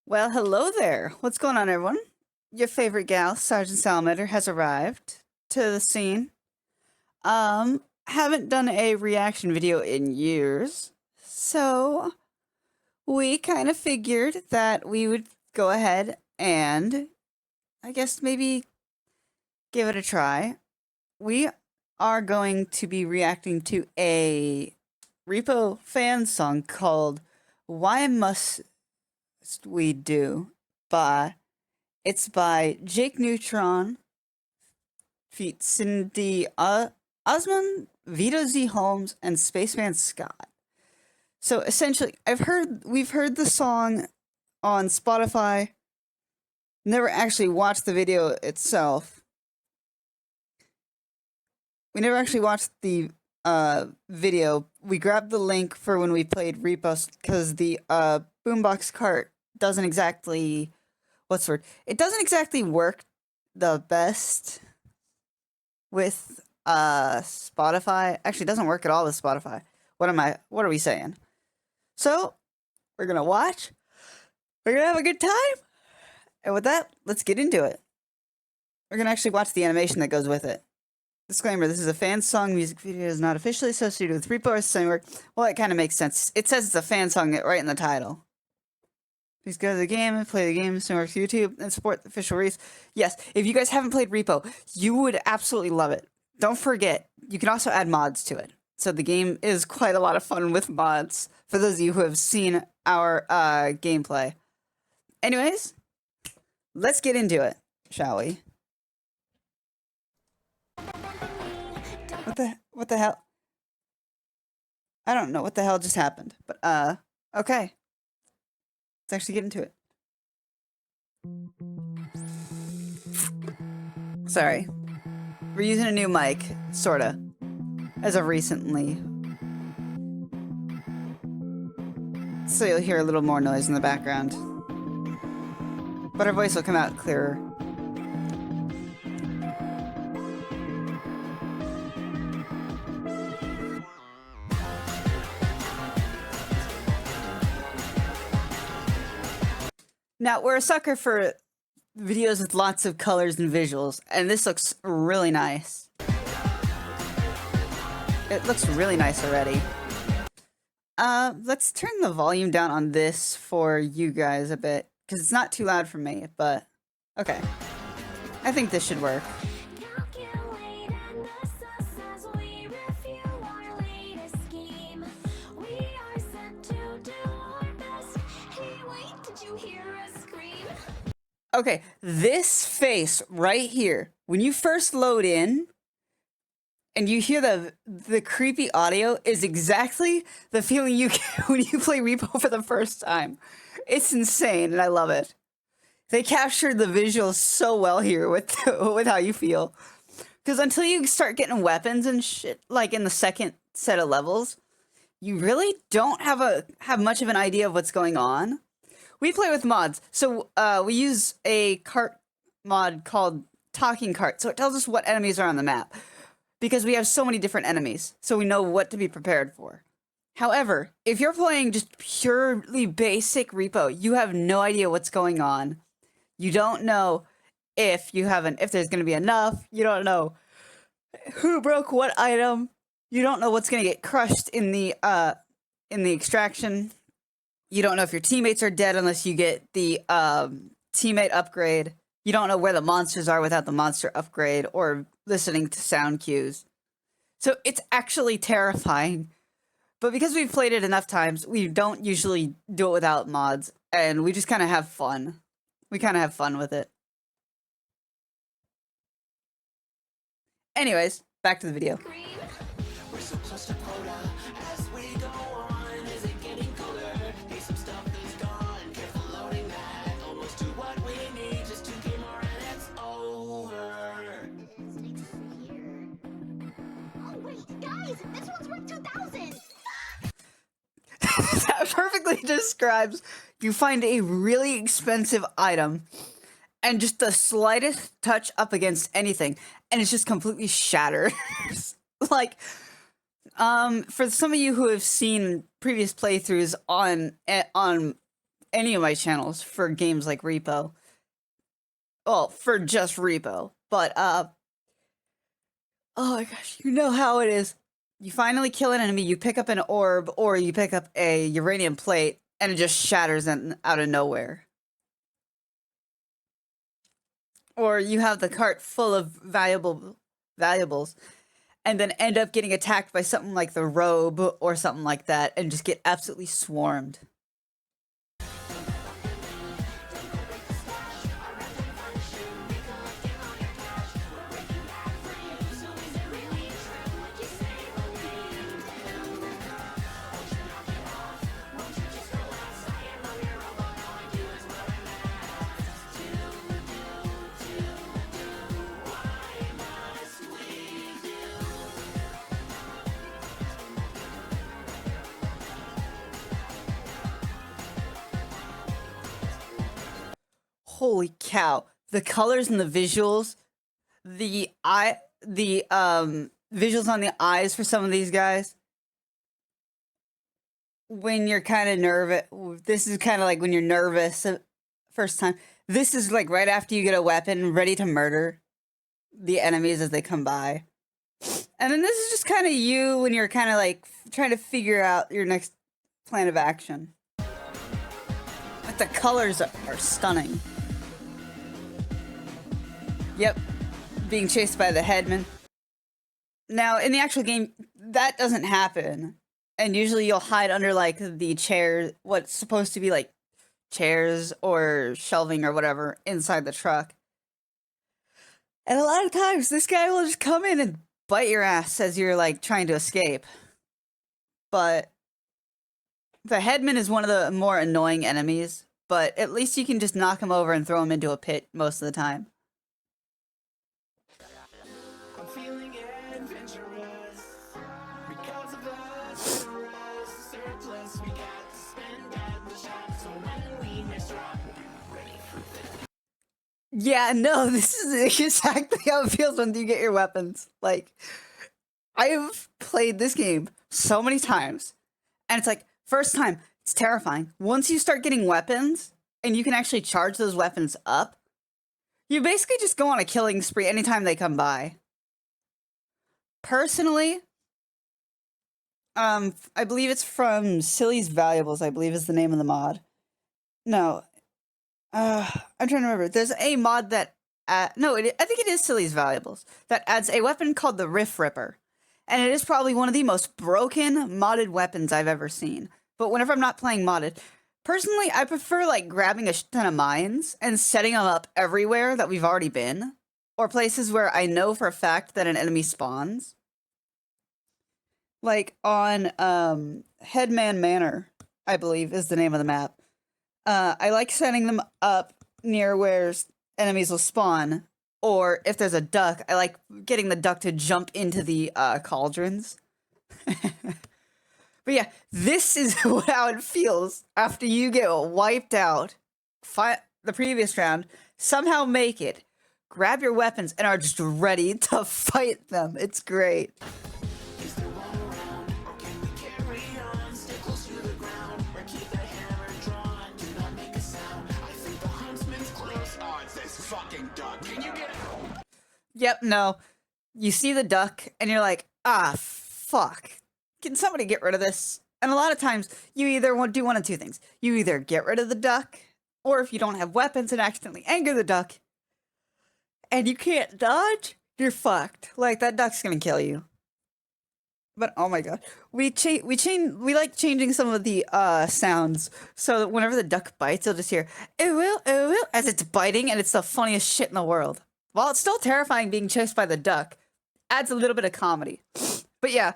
Well, hello there. What's going on, everyone? Your favorite gal, Sergeant Salamander, has arrived to the scene. Haven't done a reaction video in years, so we kind of figured that we would go ahead and, I guess, maybe give it a try. We are going to be reacting to a Repo fan song called Why Must We Do by It's by Jake Neutron, feat Cindy Osman, Vito Z. Holmes, and Spaceman Scott. So essentially, we've heard the song on Spotify. Never actually watched the video itself. We never actually watched the video. We grabbed the link for when we played Repo because the boombox cart doesn't exactly it doesn't exactly work the best with Spotify. Actually, it doesn't work at all with Spotify. What are we saying? So, we're gonna watch. We're gonna have a good time. And with that, let's get into it. We're gonna actually watch the animation that goes with it. Disclaimer, this is a fan song. Music video is not officially associated with Repo or Singwork. Well, it kind of makes sense. It says it's a fan song right in the title. Please go to the game and play the game, Singwork's YouTube, and support the official release. Yes, if you guys haven't played Repo, you would absolutely love it. Don't forget, you can also add mods to it. So the game is quite a lot of fun with mods, for those of you who have seen our gameplay. Anyways, let's get into it, shall we? What the hell? I don't know what the hell just happened, but okay. Let's actually get into it. Sorry. We're using a new mic, sorta. As of recently. So you'll hear a little more noise in the background. But our voice will come out clearer. Now, we're a sucker for videos with lots of colors and visuals, and this looks really nice. It looks really nice already. Let's turn the volume down on this for you guys a bit, because it's not too loud for me, but okay. I think this should work. Okay, this face right here, when you first load in and you hear the creepy audio, is exactly the feeling you get when you play Repo for the first time. It's insane, and I love it. They captured the visuals so well here with how you feel. Because until you start getting weapons and shit, like in the second set of levels, you really don't have much of an idea of what's going on. We play with mods, so we use a cart mod called Talking Cart, so it tells us what enemies are on the map, because we have so many different enemies, so we know what to be prepared for. However, if you're playing just purely basic Repo, you have no idea what's going on. You don't know if there's going to be enough. You don't know who broke what item. You don't know what's going to get crushed in the extraction. You don't know if your teammates are dead unless you get the teammate upgrade. You don't know where the monsters are without the monster upgrade or listening to sound cues. So it's actually terrifying. But because we've played it enough times, we don't usually do it without mods, and we just kind of have fun. We kind of have fun with it. Anyways, back to the video. This one's worth 2,000. That perfectly describes you find a really expensive item and just the slightest touch up against anything and it's just completely shattered. Like, for some of you who have seen previous playthroughs on any of my channels for games like Repo. Well, for just Repo. But, oh my gosh, you know how it is. You finally kill an enemy, you pick up an orb, or you pick up a uranium plate, and it just shatters out of nowhere. Or you have the cart full of valuables, and then end up getting attacked by something like the robe or something like that, and just get absolutely swarmed. Holy cow. The colors and the visuals, the visuals on the eyes for some of these guys. When you're kind of nervous, this is kind of like when you're nervous first time. This is like right after you get a weapon, ready to murder the enemies as they come by. And then this is just kind of you when you're kind of like trying to figure out your next plan of action. But the colors are stunning. Yep, being chased by the headman. Now, in the actual game, that doesn't happen. And usually you'll hide under, like, the chair, what's supposed to be, like, chairs or shelving or whatever inside the truck. And a lot of times, this guy will just come in and bite your ass as you're, like, trying to escape. But the headman is one of the more annoying enemies, but at least you can just knock him over and throw him into a pit most of the time. Yeah, no, this is exactly how it feels when you get your weapons. Like, I've played this game so many times, and it's like, first time, it's terrifying. Once you start getting weapons, and you can actually charge those weapons up, you basically just go on a killing spree anytime they come by. Personally, I believe it's from Silly's Valuables, I believe is the name of the mod. No. I'm trying to remember. There's a mod that, I think it is Silly's Valuables, that adds a weapon called the Riff Ripper. And it is probably one of the most broken modded weapons I've ever seen. But whenever I'm not playing modded, personally, I prefer like grabbing a ton of mines and setting them up everywhere that we've already been. Or places where I know for a fact that an enemy spawns. Like on Headman Manor, I believe is the name of the map. I like setting them up near where enemies will spawn, or if there's a duck, I like getting the duck to jump into the cauldrons. But yeah, this is how it feels after you get wiped out, fight the previous round, somehow make it, grab your weapons, and are just ready to fight them. It's great. Yep, no. You see the duck, and you're like, ah, fuck. Can somebody get rid of this? And a lot of times, you either do one of two things. You either get rid of the duck, or if you don't have weapons and accidentally anger the duck, and you can't dodge, you're fucked. Like, that duck's gonna kill you. But, oh my god. We like changing some of the sounds, so that whenever the duck bites, you'll just hear, ooh, ooh, ooh, as it's biting, and it's the funniest shit in the world. While it's still terrifying being chased by the duck, adds a little bit of comedy. But yeah,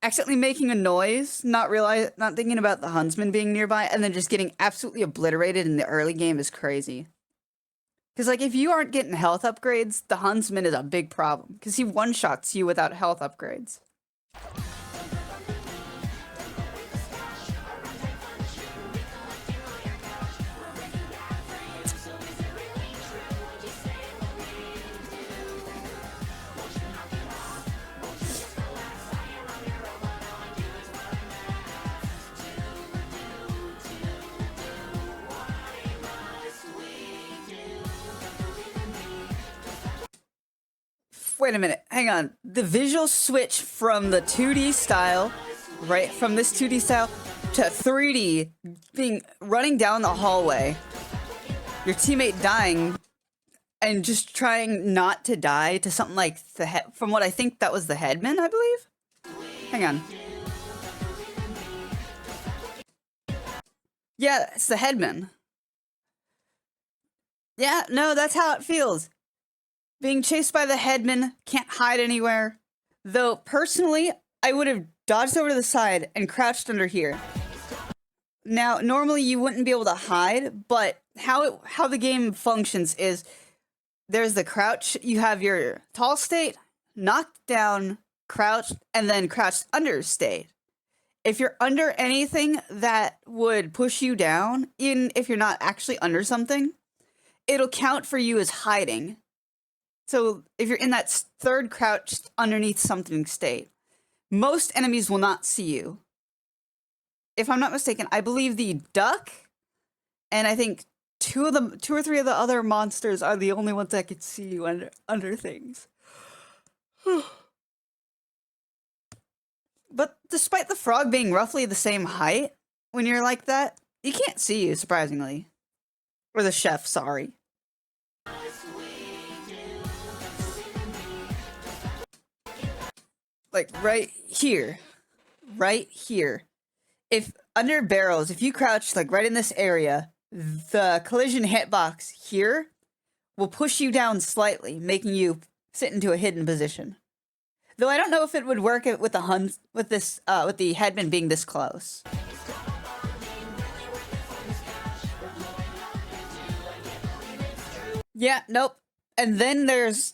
accidentally making a noise, not thinking about the huntsman being nearby, and then just getting absolutely obliterated in the early game is crazy. Because, like, if you aren't getting health upgrades, the huntsman is a big problem. Because he one-shots you without health upgrades. Wait a minute, hang on. The visual switch from the 2D style, right, from this 2D style to 3D, being running down the hallway, your teammate dying, and just trying not to die to something like from what I think that was the headman, I believe? Hang on. Yeah, it's the headman. Yeah, no, that's how it feels. Being chased by the headman, can't hide anywhere. Though, personally, I would have dodged over to the side and crouched under here. Now, normally you wouldn't be able to hide, but how the game functions is there's the crouch, you have your tall state, knocked down, crouched, and then crouched under state. If you're under anything that would push you down, even if you're not actually under something, it'll count for you as hiding. So if you're in that third crouched underneath something state, most enemies will not see you. If I'm not mistaken, I believe the duck and I think two or three of the other monsters are the only ones that can see you under things. But despite the frog being roughly the same height, when you're like that, he can't see you, surprisingly. Or the chef, sorry. Like right here. Right here. If under barrels, if you crouch like right in this area, the collision hitbox here will push you down slightly, making you sit into a hidden position. Though I don't know if it would work with the with the headman being this close. Yeah, nope. And then there's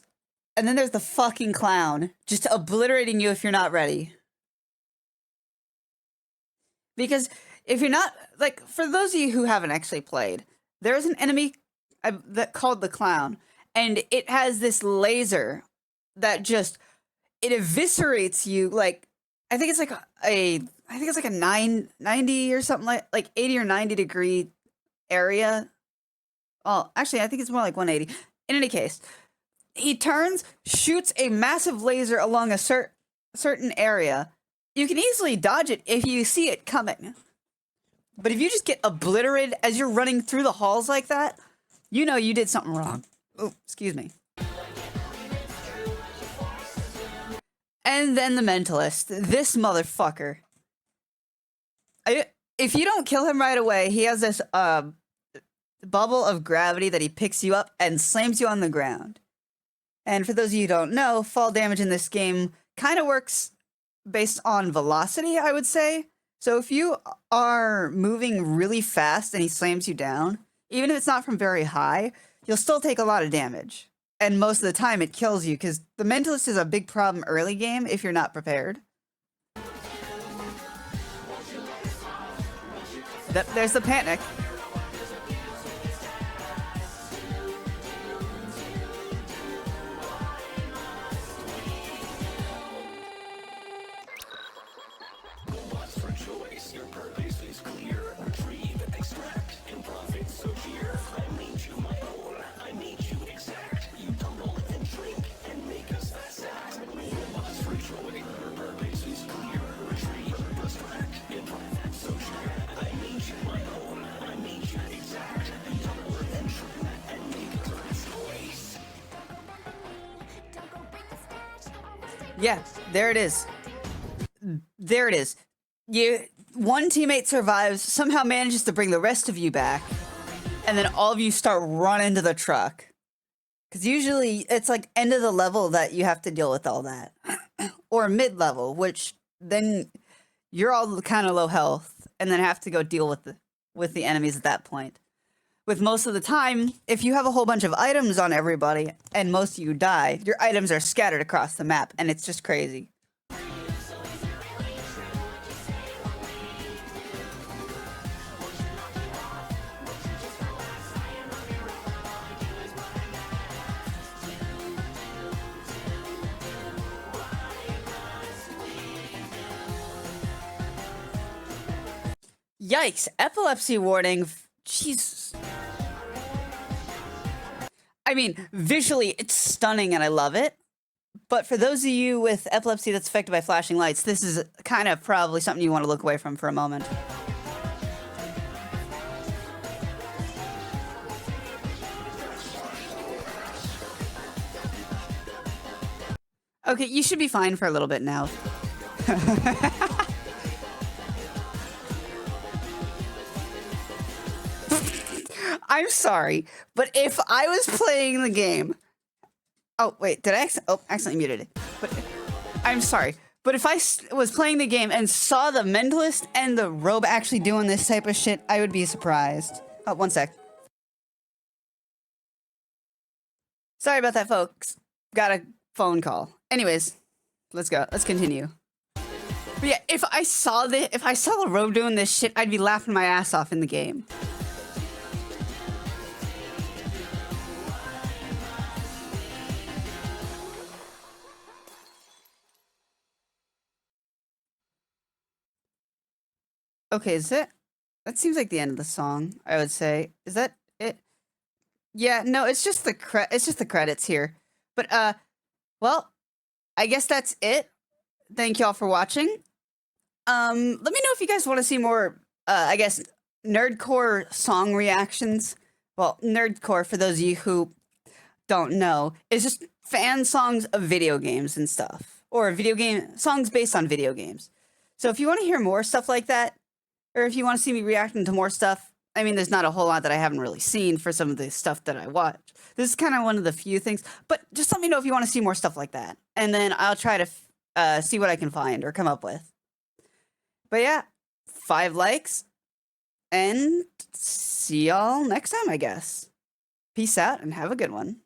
the fucking clown, just obliterating you if you're not ready. Because if you're not, like, for those of you who haven't actually played, there's an enemy that called the clown, and it has this laser that just, it eviscerates you, like, I think it's like a 90 or something, like 80 or 90 degree area. Well, actually, I think it's more like 180. In any case, he turns, shoots a massive laser along a certain area. You can easily dodge it if you see it coming. But if you just get obliterated as you're running through the halls like that, you know you did something wrong. Oh, excuse me. And then the mentalist. This motherfucker. If you don't kill him right away, he has this bubble of gravity that he picks you up and slams you on the ground. And for those of you who don't know, fall damage in this game kind of works based on velocity, I would say. So if you are moving really fast and he slams you down, even if it's not from very high, you'll still take a lot of damage. And most of the time it kills you because the mentalist is a big problem early game if you're not prepared. There's the panic. Yeah, there it is. There it is. One teammate survives, somehow manages to bring the rest of you back, and then all of you start running to the truck. Because usually it's like end of the level that you have to deal with all that. Or mid-level, which then you're all kind of low health, and then have to go deal with the enemies at that point. With most of the time, if you have a whole bunch of items on everybody, and most of you die, your items are scattered across the map, and it's just crazy. Yikes, epilepsy warning. Jesus. I mean, visually, it's stunning and I love it. But for those of you with epilepsy that's affected by flashing lights, this is kind of probably something you want to look away from for a moment. Okay, you should be fine for a little bit now. I'm sorry, but if I was playing the game... Oh, wait, did I accidentally muted it. But I'm sorry, but if I was playing the game and saw the mentalist and the robe actually doing this type of shit, I would be surprised. Oh, one sec. Sorry about that, folks. Got a phone call. Anyways, let's go. Let's continue. But yeah, if I saw the robe doing this shit, I'd be laughing my ass off in the game. Okay, is that seems like the end of the song, I would say. Is that it? Yeah, no, it's just the credits here. But well, I guess that's it. Thank y'all for watching. Let me know if you guys want to see more I guess nerdcore song reactions. Well, nerdcore, for those of you who don't know, is just fan songs of video games and stuff, or video game songs based on video games. So if you want to hear more stuff like that, or if you want to see me reacting to more stuff, I mean, there's not a whole lot that I haven't really seen for some of the stuff that I watch. This is kind of one of the few things, but just let me know if you want to see more stuff like that, and then I'll try to see what I can find or come up with. But yeah, 5 likes, and see y'all next time, I guess. Peace out and have a good one.